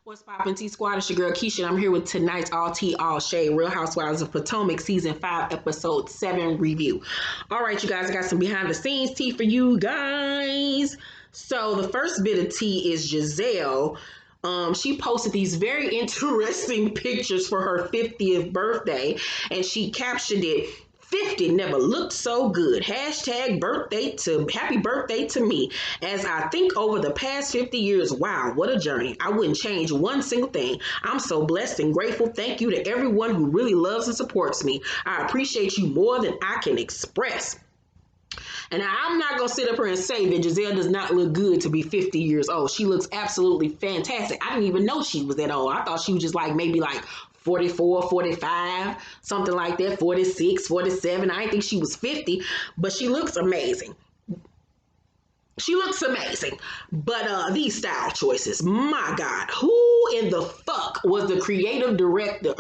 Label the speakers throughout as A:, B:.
A: What's poppin' T Squad? It's your girl Keisha, and I'm here with tonight's All Tea, All Shade, Real Housewives of Potomac Season 5, Episode 7 review. Alright, you guys, I got some behind the scenes tea for you guys. So, the first bit of tea is Giselle. She posted these very interesting pictures for her 50th birthday, and she captioned it, 50 never looked so good. Hashtag happy birthday to me. As I think over the past 50 years, wow, what a journey. I wouldn't change one single thing. I'm so blessed and grateful. Thank you to everyone who really loves and supports me. I appreciate you more than I can express. And I'm not going to sit up here and say that Giselle does not look good to be 50 years old. She looks absolutely fantastic. I didn't even know she was that old. I thought she was just maybe 44, 45, something like that, 46, 47. I didn't think she was 50, but she looks amazing. She looks amazing. But these style choices, my God, who in the fuck was the creative director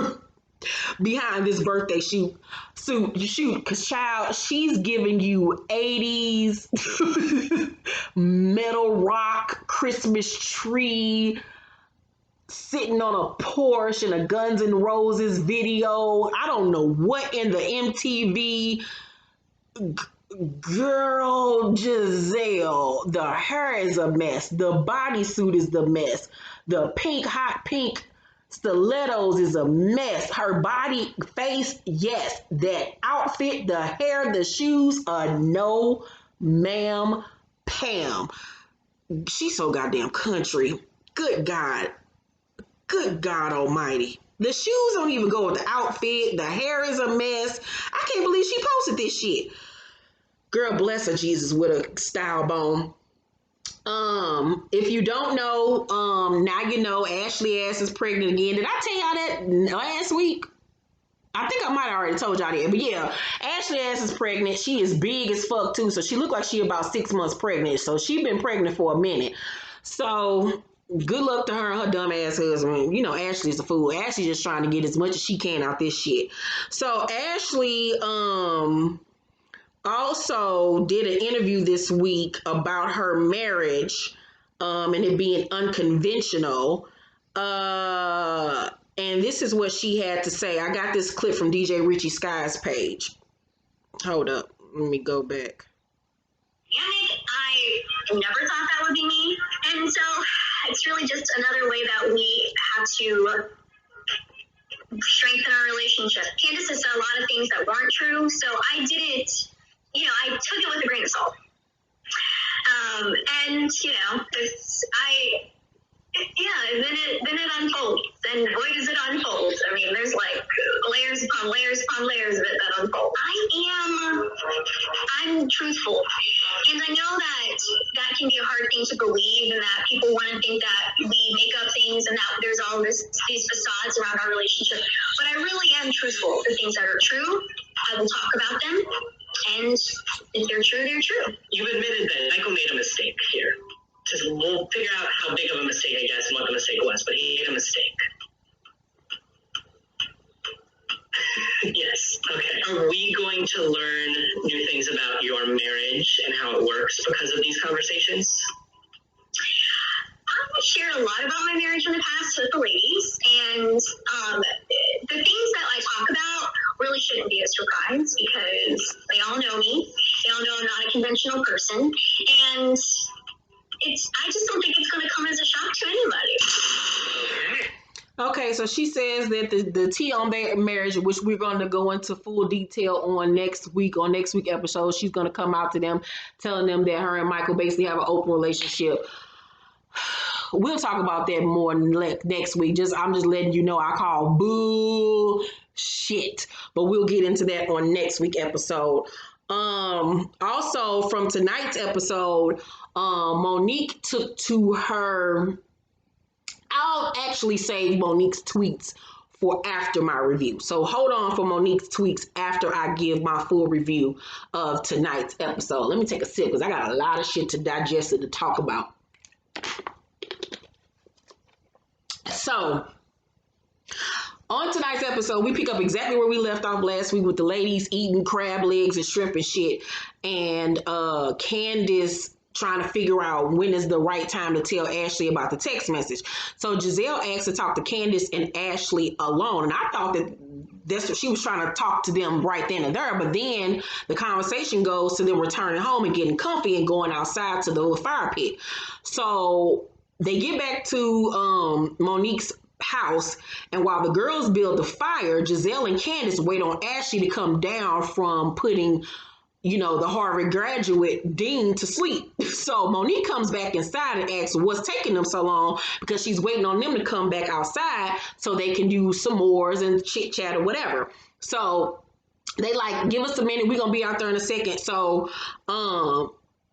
A: behind this birthday shoot? Because child, she's giving you 80s metal rock Christmas tree, sitting on a Porsche in a Guns N' Roses video. I don't know what in the MTV. Girl, Giselle, the hair is a mess. The bodysuit is the mess. The hot pink stilettos is a mess. Her body, face, yes. That outfit, the hair, the shoes, no, ma'am, Pam. She's so goddamn country. Good God. Good God almighty. The shoes don't even go with the outfit. The hair is a mess. I can't believe she posted this shit. Girl, bless her Jesus with a style bone. If you don't know, now you know Ashley ass is pregnant again. Did I tell y'all that last week? I think I might have already told y'all that. But yeah, Ashley ass is pregnant. She is big as fuck too. So she looked like she about 6 months pregnant. So she been pregnant for a minute. So good luck to her and her dumb ass husband. You know, Ashley's a fool. Ashley's just trying to get as much as she can out this shit. So Ashley also did an interview this week about her marriage and it being unconventional. And this is what she had to say. I got this clip from DJ Richie Sky's page. Hold up. Let me go back.
B: I never thought that would be me. And so it's really just another way that we have to strengthen our relationship. Candiace has said a lot of things that weren't true, so I didn't, I took it with a grain of salt. And, then it unfolds. And boy, does it unfold. I mean, there's layers upon layers upon layers of it that unfold. I'm truthful. And I know that can be a hard thing to believe, and that people want to think that we make up things and that there's all these facades around our relationship. But I really am truthful. The things that are true, I will talk about them. And if they're true, they're true.
C: You've admitted that Michael made a mistake here. We'll figure out how big of a mistake, I guess, and what the mistake was, but he made a mistake. Yes. Okay. Are we going to learn new things about your marriage and how it works because of these conversations?
B: I've shared a lot about my marriage in the past with the ladies, and the things that I talk about really shouldn't be a surprise because they all know me. They all know I'm not a conventional person, and I just don't think it's going to come as a shock to anybody.
A: Okay, so she says that the tea on marriage, which we're going to go into full detail on next week episode, she's going to come out to them, telling them that her and Michael basically have an open relationship. We'll talk about that more next week. I'm just letting you know I call bullshit, but we'll get into that on next week episode. Also from tonight's episode, Monique took to her. I'll actually save Monique's tweets for after my review. So hold on for Monique's tweets after I give my full review of tonight's episode. Let me take a sip because I got a lot of shit to digest and to talk about. So on tonight's episode, we pick up exactly where we left off last week with the ladies eating crab legs and shrimp and shit. And Candiace trying to figure out when is the right time to tell Ashley about the text message. So Giselle asked to talk to Candiace and Ashley alone. And I thought that that's what she was trying to talk to them right then and there. But then the conversation goes to them returning home and getting comfy and going outside to the little fire pit. So they get back to Monique's house, and while the girls build the fire, Giselle and Candiace wait on Ashley to come down from putting, the Harvard graduate dean to sleep. So Monique comes back inside and asks what's taking them so long, because she's waiting on them to come back outside so they can do some s'mores and chit chat or whatever. So they like, give us a minute, we're gonna be out there in a second. So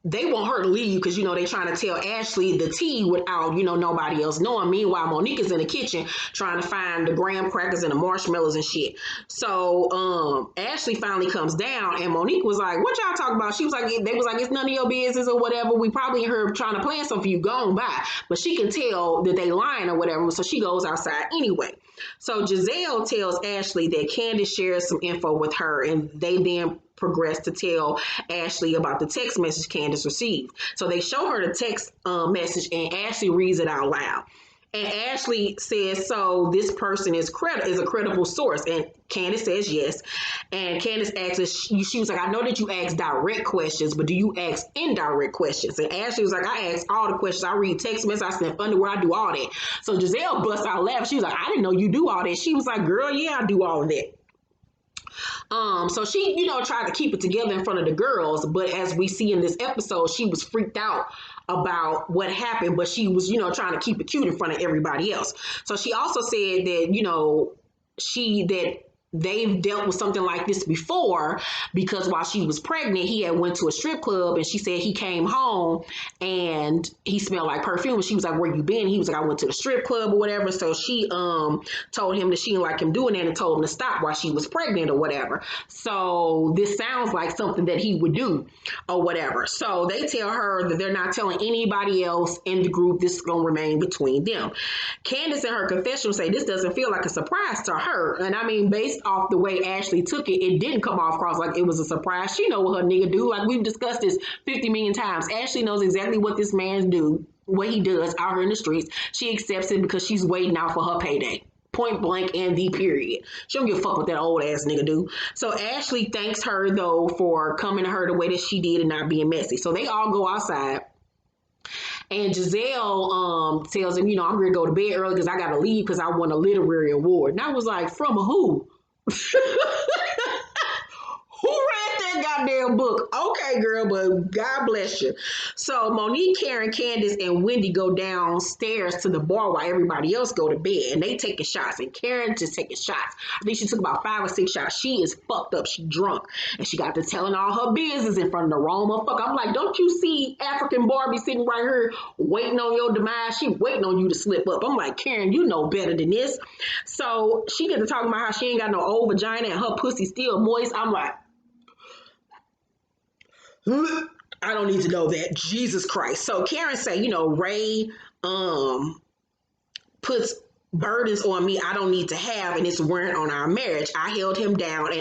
A: they want her to leave because, they trying to tell Ashley the tea without, nobody else knowing. Meanwhile, Monique is in the kitchen trying to find the graham crackers and the marshmallows and shit. So Ashley finally comes down, and Monique was like, what y'all talking about? She was like, they was like, it's none of your business or whatever. We probably heard her trying to plan something for you going by. But she can tell that they lying or whatever. So she goes outside anyway. So Giselle tells Ashley that Candiace shares some info with her, and they then progress to tell Ashley about the text message Candiace received. So they show her the text message, and Ashley reads it out loud. And Ashley says, so this person is a credible source. And Candiace says yes. And Candiace asks, she was like, I know that you ask direct questions, but do you ask indirect questions? And Ashley was like, I ask all the questions. I read text messages, I sniff underwear, I do all that. So Giselle busts out laughing. She was like, I didn't know you do all that. She was like, girl, yeah, I do all of that. So she, tried to keep it together in front of the girls, but as we see in this episode, she was freaked out about what happened, but she was, trying to keep it cute in front of everybody else. So she also said that, that they've dealt with something like this before, because while she was pregnant, he had went to a strip club, and she said he came home and he smelled like perfume. And she was like, where you been? He was like, I went to the strip club or whatever. So she told him that she didn't like him doing that and told him to stop while she was pregnant or whatever. So this sounds like something that he would do or whatever. So they tell her that they're not telling anybody else in the group. This is going to remain between them. Candiace in her confession say this doesn't feel like a surprise to her. And I mean, based off the way Ashley took it, it didn't come off cross like it was a surprise. She know what her nigga do. Like, we've discussed this 50 million times. Ashley knows exactly what this man do, what he does out here in the streets. She accepts it because she's waiting out for her payday. Point blank and the period. She don't give a fuck what that old ass nigga do. So Ashley thanks her though for coming to her the way that she did and not being messy. So they all go outside. And Giselle tells him, I'm going to go to bed early because I got to leave because I won a literary award. And I was like, from who? Who read that goddamn book? Okay, girl, but God bless you. So Monique, Karen, Candiace, and Wendy go downstairs to the bar while everybody else go to bed, and they taking shots, and Karen just taking shots. I think she took about 5 or 6 shots. She is fucked up. She drunk, and she got to telling all her business in front of the wrong motherfucker. I'm like, don't you see African Barbie sitting right here waiting on your demise? She waiting on you to slip up. I'm like, Karen, you know better than this. So she get to talking about how she ain't got no old vagina and her pussy still moist. I'm like, I don't need to know that. Jesus Christ. So Karen say, Ray puts burdens on me I don't need to have, and it's wearing on our marriage. I held him down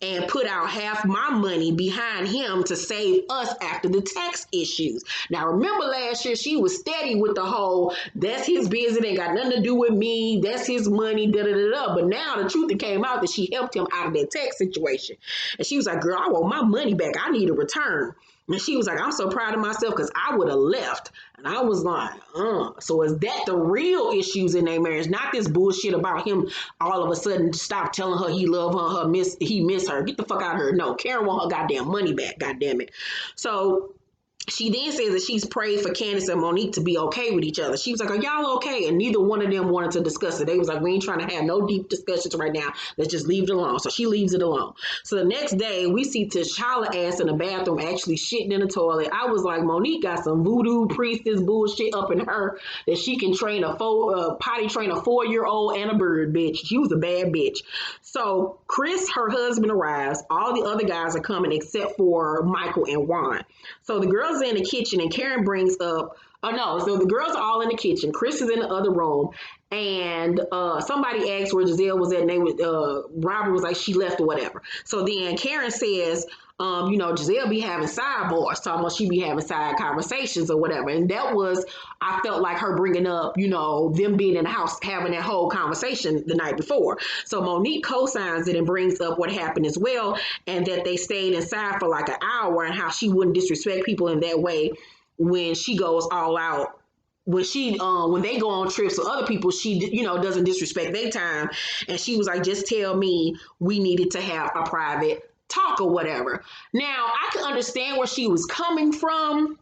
A: and put out half my money behind him to save us after the tax issues. Now remember last year she was steady with the whole that's his business, ain't got nothing to do with me, that's his money, da da da da. But now the truth came out that she helped him out of that tax situation, and she was like, girl, I want my money back, I need a return. And she was like, I'm so proud of myself because I would have left. And I was like, So is that the real issues in their marriage? Not this bullshit about him all of a sudden stop telling her he love her, he miss her. Get the fuck out of her. No, Karen want her goddamn money back. Goddamn it. So she then says that she's prayed for Candiace and Monique to be okay with each other. She was like, are y'all okay? And neither one of them wanted to discuss it. They was like, we ain't trying to have no deep discussions right now. Let's just leave it alone. So she leaves it alone. So the next day, we see T'Challa ass in the bathroom actually shitting in the toilet. I was like, Monique got some voodoo priestess bullshit up in her that she can train potty train a 4-year-old and a bird, bitch. She was a bad bitch. So Chris, her husband, arrives. All the other guys are coming except for Michael and Juan. So the girls are in the kitchen, and Karen brings up, so the girls are all in the kitchen. Chris is in the other room, and somebody asked where Giselle was at, and Robert was like, she left or whatever. So then Karen says, Giselle be having sidebars, talking about she be having side conversations or whatever. And that was, I felt like her bringing up, them being in the house having that whole conversation the night before. So Monique co-signs it and brings up what happened as well, and that they stayed inside for like an hour and how she wouldn't disrespect people in that way when she goes all out. When they go on trips with other people, she doesn't disrespect their time. And she was like, just tell me we needed to have a private talk or whatever. Now, I can understand where she was coming from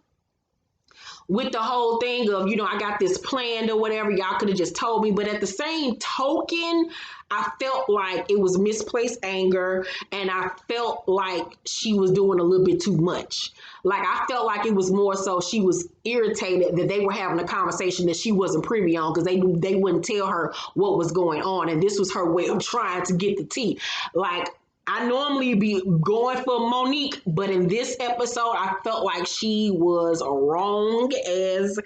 A: with the whole thing of, I got this planned or whatever. Y'all could have just told me. But at the same token, I felt like it was misplaced anger, and I felt like she was doing a little bit too much. Like, I felt like it was more so she was irritated that they were having a conversation that she wasn't privy on, because they wouldn't tell her what was going on. And this was her way of trying to get the tea. Like, I normally be going for Monique, but in this episode, I felt like she was wrong as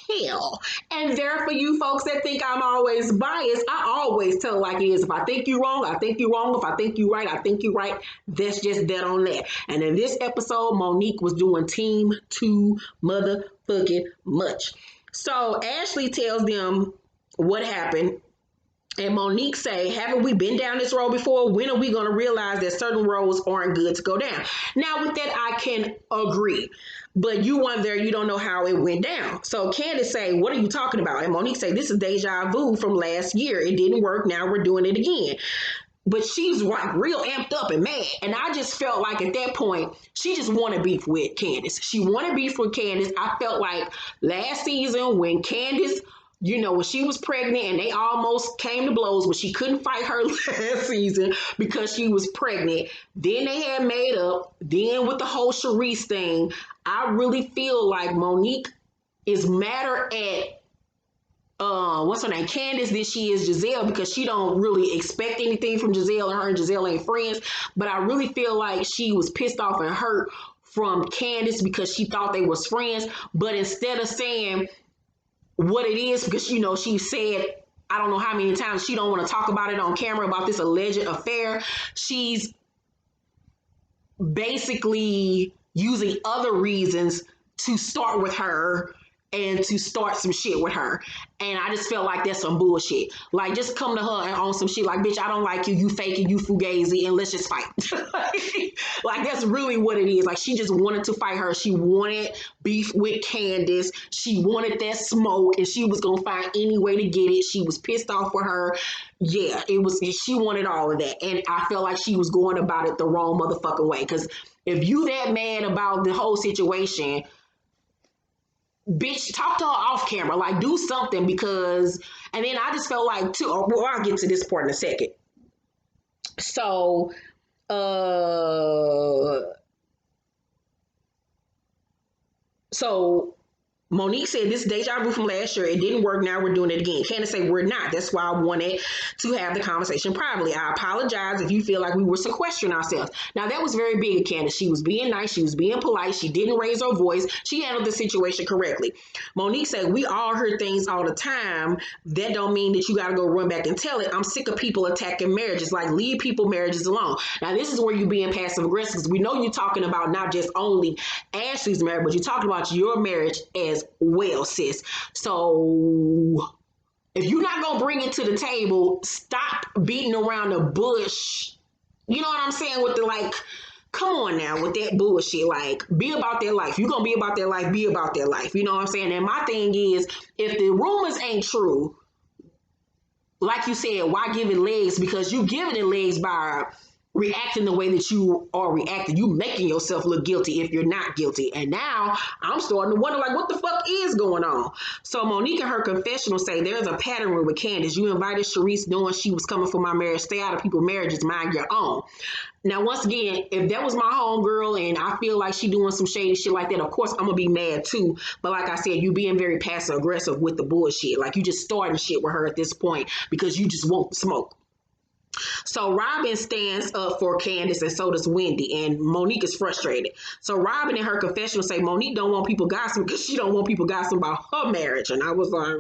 A: hell. And there, for you folks that think I'm always biased, I always tell it like it is. If I think you're wrong, I think you're wrong. If I think you're right, I think you're right. That's just that on that. And in this episode, Monique was doing team too motherfucking much. So Ashley tells them what happened. And Monique say, haven't we been down this road before? When are we going to realize that certain roads aren't good to go down? Now, with that, I can agree. But you weren't there. You don't know how it went down. So Candiace say, what are you talking about? And Monique say, this is deja vu from last year. It didn't work. Now we're doing it again. But she's like real amped up and mad. And I just felt like at that point, she just wanted beef with Candiace. She wanted beef with Candiace. I felt like last season when Candiace, when she was pregnant and they almost came to blows, but she couldn't fight her last season because she was pregnant. Then they had made up. Then with the whole Charisse thing, I really feel like Monique is madder at what's her name, Candiace, than she is Giselle, because she don't really expect anything from Giselle, and her and Giselle ain't friends. But I really feel like she was pissed off and hurt from Candiace because she thought they was friends. But instead of saying what it is, because she said I don't know how many times she don't want to talk about it on camera about this alleged affair, she's basically using other reasons to start with her and to start some shit with her. And I just felt like that's some bullshit. Like, just come to her and on some shit like, bitch, I don't like you, you faking, you fugazi, and let's just fight. Like, that's really what it is. Like, she just wanted to fight her. She wanted beef with Candiace. She wanted that smoke, and she was gonna find any way to get it. She was pissed off with her. Yeah, she wanted all of that. And I felt like she was going about it the wrong motherfucking way. Because if you that mad about the whole situation, bitch, talk to her off camera, like do something. Because, and then I just felt like too, well, I'll get to this part in a second. So, Monique said, this is deja vu from last year. It didn't work. Now we're doing it again. Candiace said, we're not. That's why I wanted to have the conversation privately. I apologize if you feel like we were sequestering ourselves. Now, that was very big of Candiace. She was being nice. She was being polite. She didn't raise her voice. She handled the situation correctly. Monique said, we all hear things all the time. That don't mean that you got to go run back and tell it. I'm sick of people attacking marriages. Like, leave people marriages alone. Now, this is where you're being passive aggressive, because we know you're talking about not just only Ashley's marriage, but you're talking about your marriage as well, sis. So if you're not gonna bring it to the table, stop beating around the bush. You know what I'm saying? With the, like, come on now with that bullshit. Like, be about their life. You're gonna be about their life, be about their life. You know what I'm saying? And my thing is, if the rumors ain't true, like you said, why give it legs? Because you giving it legs by reacting the way that you are reacting. You making yourself look guilty if you're not guilty. And now I'm starting to wonder, like, what the fuck is going on? So Monique in her confessional say, there's a pattern with Candiace. You invited Charisse knowing she was coming for my marriage. Stay out of people's marriages, mind your own. Now, once again, if that was my homegirl and I feel like she doing some shady shit like that, of course I'm gonna be mad too. But like I said, you being very passive aggressive with the bullshit. Like, you just starting shit with her at this point because you just want smoke. So Robin stands up for Candiace, and so does Wendy, and Monique is frustrated. So Robin in her confessional say Monique don't want people gossiping because she don't want people gossiping about her marriage. And I was like,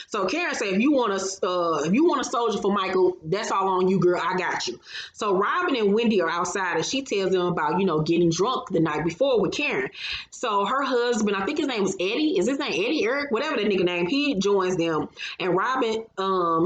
A: So Karen said, if you want a soldier for Michael, that's all on you, girl. I got you. So Robin and Wendy are outside, and she tells them about, getting drunk the night before with Karen. So her husband, I think his name was Eddie. Is his name Eddie, Eric, whatever that nigga name? He joins them, and Robin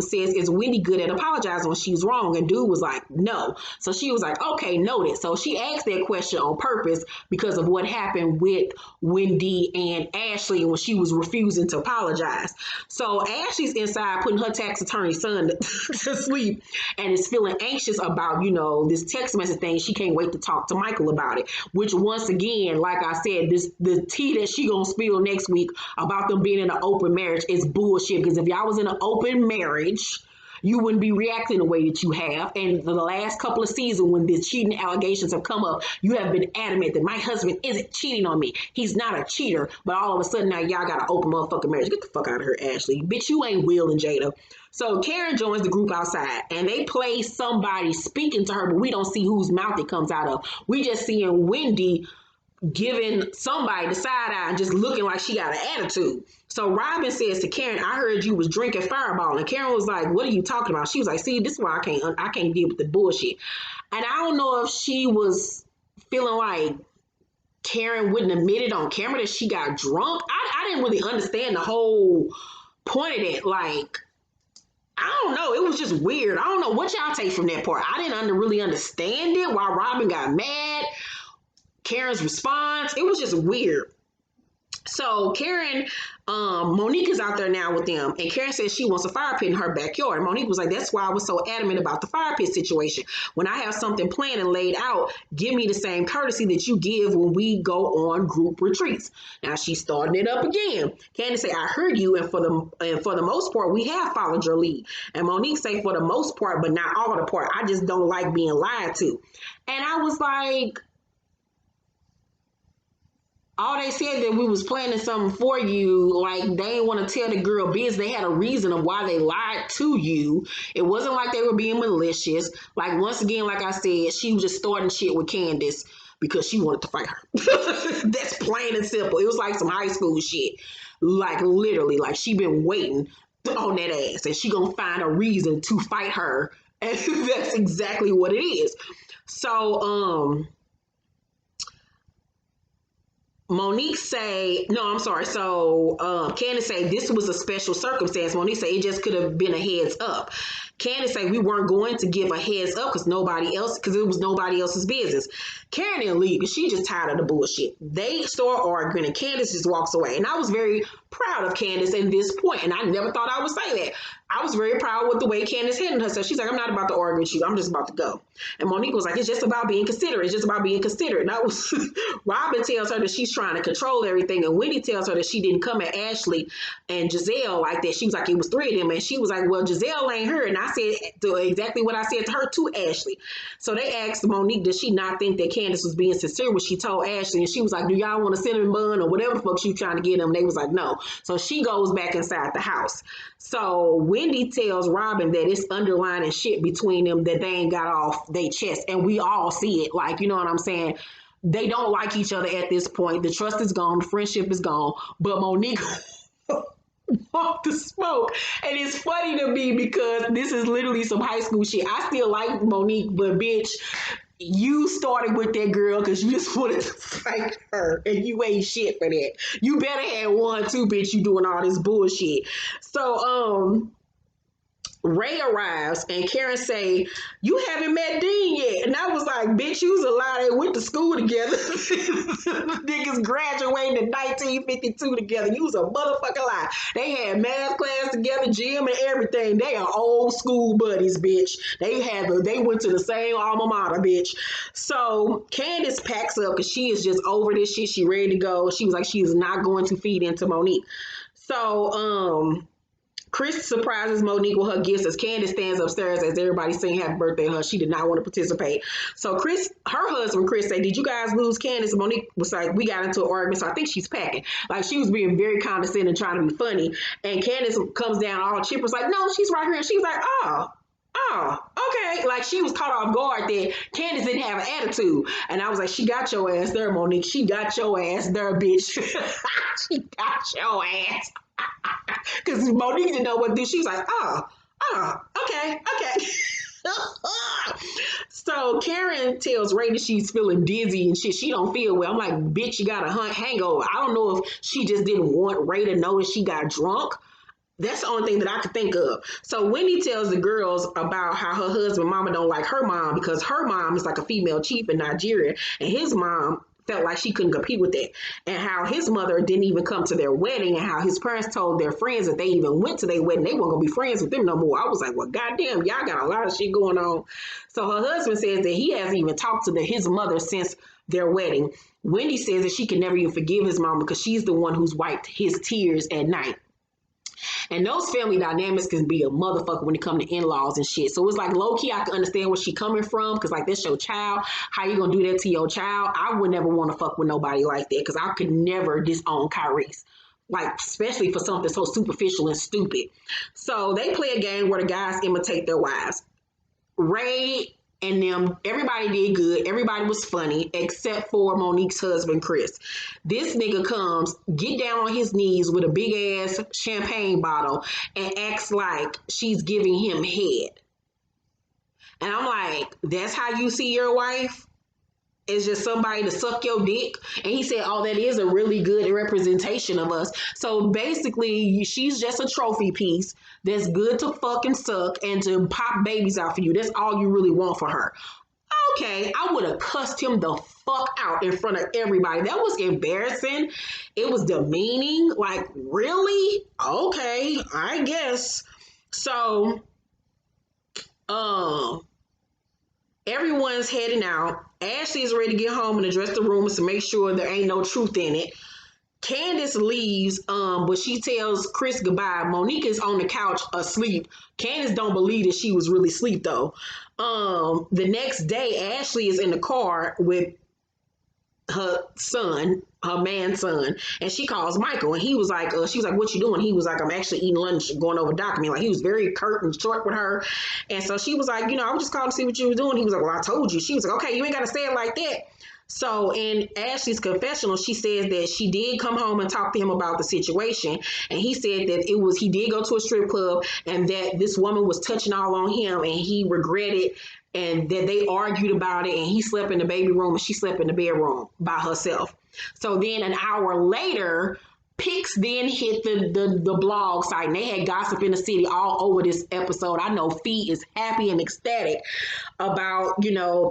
A: says, "Is Wendy good at apologizing when she's wrong?" And dude was like, "No." So she was like, "Okay, noted." So she asked that question on purpose because of what happened with Wendy and Ashley when she was refusing to apologize. So Ashley's inside putting her tax attorney son to sleep and is feeling anxious about, this text message thing. She can't wait to talk to Michael about it, which once again, like I said, the tea that she gonna spill next week about them being in an open marriage is bullshit. Because if y'all was in an open marriage, you wouldn't be reacting the way that you have. And for the last couple of seasons, when the cheating allegations have come up, you have been adamant that my husband isn't cheating on me. He's not a cheater. But all of a sudden now y'all got an open motherfucking marriage. Get the fuck out of here, Ashley. Bitch, you ain't Will and Jada. So Karen joins the group outside, and they play somebody speaking to her, but we don't see whose mouth it comes out of. We just seeing Wendy giving somebody the side eye and just looking like she got an attitude. So Robin says to Karen, "I heard you was drinking Fireball." And Karen was like, "What are you talking about?" She was like, "See, this is why I can't deal with the bullshit." And I don't know if she was feeling like Karen wouldn't admit it on camera that she got drunk. I didn't really understand the whole point of it. Like, I don't know. It was just weird. I don't know what y'all take from that part. I didn't really understand it. Why Robin got mad. Karen's response, it was just weird. So Karen, Monique is out there now with them, and Karen says she wants a fire pit in her backyard. And Monique was like, "That's why I was so adamant about the fire pit situation. When I have something planned and laid out, give me the same courtesy that you give when we go on group retreats." Now she's starting it up again. Candiace say, "I heard you, and for the most part, we have followed your lead." And Monique say, "For the most part, but not all the part. I just don't like being lied to." And I was like, all they said that we was planning something for you, like they didn't want to tell the girl business. They had a reason of why they lied to you. It wasn't like they were being malicious. Like, once again, like I said, she was just starting shit with Candiace because she wanted to fight her. That's plain and simple. It was like some high school shit. Like, literally, like she been waiting on that ass, and she gonna find a reason to fight her. And that's exactly what it is. So, Monique say, no, I'm sorry. So Candiace say this was a special circumstance. Monique say it just could have been a heads up. Candiace say we weren't going to give a heads up because it was nobody else's business. Karen didn't leave because she just tired of the bullshit. They start arguing and Candiace just walks away. And I was very proud of Candiace at this point, and I never thought I would say that. I was very proud with the way Candiace handled herself. She's like, "I'm not about to argue with you. I'm just about to go." And Monique was like, "It's just about being considerate. It's just about being considerate." And I was Robin tells her that she's trying to control everything, and Wendy tells her that she didn't come at Ashley and Giselle like that. She was like, it was three of them, and she was like, "Well, Giselle ain't her." And I said exactly what I said to her to Ashley. So they asked Monique, does she not think that Candiace was being sincere when she told Ashley? And she was like, "Do y'all want a cinnamon bun or whatever the fuck she was trying to get them?" And they was like, "No." So she goes back inside the house. So Wendy tells Robin that it's underlining shit between them that they ain't got off their chest. And we all see it. Like, you know what I'm saying? They don't like each other at this point. The trust is gone. The friendship is gone. But Monique off the smoke. And it's funny to me because this is literally some high school shit. I still like Monique, but bitch, you started with that girl because you just wanted to fight her, and you ain't shit for that. You better have one too, bitch. You doing all this bullshit. So, Ray arrives and Karen say, "You haven't met Dean yet." And I was like, "Bitch, you was a lie. They went to school together." Niggas graduated in 1952 together. You was a motherfucking lie. They had math class together, gym and everything. They are old school buddies, bitch. They went to the same alma mater, bitch. So Candiace packs up because she is just over this shit. She ready to go. She was like, she is not going to feed into Monique. So, Chris surprises Monique with her gifts as Candiace stands upstairs as everybody sing happy birthday to her. She did not want to participate. So her husband Chris said, "Did you guys lose Candiace?" Monique was like, "We got into an argument, so I think she's packing." Like, she was being very condescending, trying to be funny. And Candiace comes down all chipper's like, "No, she's right here." And she's like, Oh, okay. Like, she was caught off guard that Candiace didn't have an attitude. And I was like, she got your ass there, Monique. She got your ass there, bitch. She got your ass. Because Monique didn't know what to do. She was like, okay. So Karen tells Ray that she's feeling dizzy and shit. She don't feel well. I'm like, bitch, you got a hangover. I don't know if she just didn't want Ray to know that she got drunk. That's the only thing that I could think of. So Wendy tells the girls about how her husband mama don't like her mom because her mom is like a female chief in Nigeria, and his mom felt like she couldn't compete with that, and how his mother didn't even come to their wedding, and how his parents told their friends that they even went to their wedding, they weren't gonna be friends with them no more. I was like, well, goddamn, y'all got a lot of shit going on. So her husband says that he hasn't even talked to his mother since their wedding. Wendy says that she can never even forgive his mama because she's the one who's wiped his tears at night. And those family dynamics can be a motherfucker when it comes to in-laws and shit. So it's like low-key, I can understand where she coming from because like that's your child. How you gonna do that to your child? I would never want to fuck with nobody like that because I could never disown Kyrese. Like, especially for something so superficial and stupid. So they play a game where the guys imitate their wives. Ray and them, everybody did good. Everybody was funny except for Monique's husband, Chris. This nigga comes, get down on his knees with a big ass champagne bottle and acts like she's giving him head. And I'm like, that's how you see your wife? It's just somebody to suck your dick. And he said, oh, that is a really good representation of us. So basically, she's just a trophy piece that's good to fucking suck and to pop babies out for you. That's all you really want for her. Okay, I would have cussed him the fuck out in front of everybody. That was embarrassing. It was demeaning. Like, really? Okay, I guess. So, everyone's heading out. Ashley is ready to get home and address the rumors to make sure there ain't no truth in it. Candiace leaves, but she tells Chris goodbye. Monique is on the couch asleep. Candiace don't believe that she was really asleep though. The next day, Ashley is in the car with her son, her man son, and she calls Michael, and he was like, she was like, what you doing? He was like, I'm actually eating lunch, going over document. Like, he was very curt and short with her. And so she was like, I was just calling to see what you were doing. He was like, well, I told you. She was like, okay, you ain't got to say it like that. So in Ashley's confessional, she says that she did come home and talk to him about the situation. And he said that he did go to a strip club and that this woman was touching all on him and he regretted and that they argued about it and he slept in the baby room and she slept in the bedroom by herself. So then an hour later, pics then hit the blog site and they had gossip in the city all over this episode. I know Fee is happy and ecstatic about,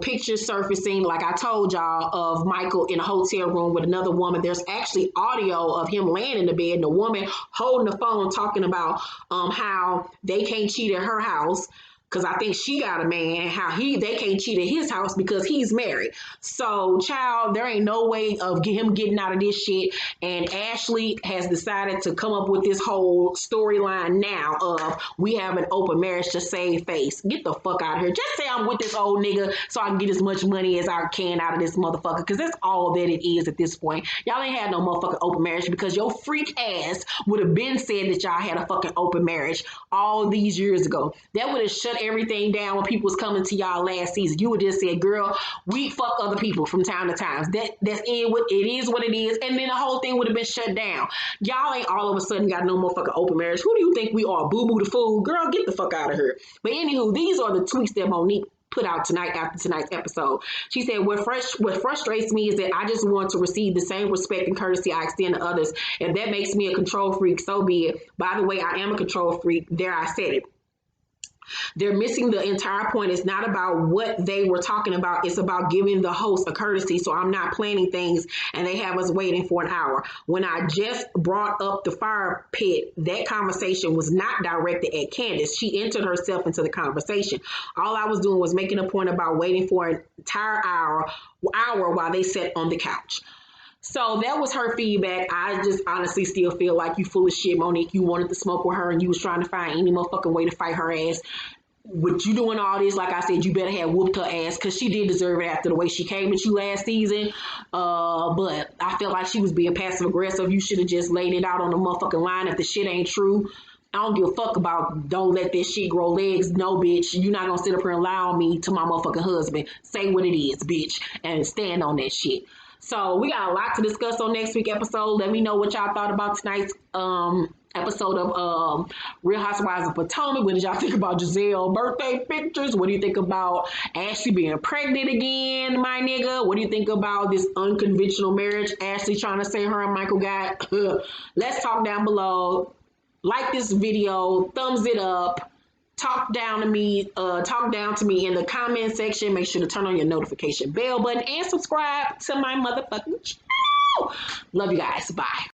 A: pictures surfacing, like I told y'all, of Michael in a hotel room with another woman. There's actually audio of him laying in the bed and the woman holding the phone talking about how they can't cheat at her house because I think she got a man, and how they can't cheat at his house because he's married. So, child, there ain't no way of him getting out of this shit. And Ashley has decided to come up with this whole storyline now of we have an open marriage to save face. Get the fuck out of here. Just say I'm with this old nigga so I can get as much money as I can out of this motherfucker, because that's all that it is at this point. Y'all ain't had no motherfucking open marriage because your freak ass would have been said that y'all had a fucking open marriage all these years ago. That would have shut everything down when people was coming to y'all last season. You would just say, girl, we fuck other people from time to time. That's it is what it is. And then the whole thing would have been shut down. Y'all ain't all of a sudden got no more fucking open marriage. Who do you think we are? Boo Boo the fool? Girl, get the fuck out of here. But anywho, these are the tweets that Monique put out tonight after tonight's episode. She said, what frustrates me is that I just want to receive the same respect and courtesy I extend to others. If that makes me a control freak, so be it. By the way, I am a control freak. There, I said it. They're missing the entire point. It's not about what they were talking about. It's about giving the host a courtesy. So I'm not planning things and they have us waiting for an hour. When I just brought up the fire pit, that conversation was not directed at Candiace. She entered herself into the conversation. All I was doing was making a point about waiting for an entire hour while they sat on the couch. So that was her feedback. I just honestly still feel like you full of shit, Monique. You wanted to smoke with her and you was trying to find any motherfucking way to fight her ass. With you doing all this, like I said, you better have whooped her ass because she did deserve it after the way she came at you last season. But I feel like she was being passive aggressive. You should have just laid it out on the motherfucking line if the shit ain't true. I don't give a fuck about don't let this shit grow legs. No, bitch. You're not gonna sit up here and lie on me to my motherfucking husband. Say what it is, bitch, and stand on that shit. So we got a lot to discuss on next week's episode. Let me know what y'all thought about tonight's episode of Real Housewives of Potomac. What did y'all think about Giselle birthday pictures? What do you think about Ashley being pregnant again, my nigga? What do you think about this unconventional marriage Ashley trying to say her and Michael got? Let's talk down below. Like this video, thumbs it up. Talk down to me in the comment section. Make sure to turn on your notification bell button and subscribe to my motherfucking channel. Love you guys. Bye.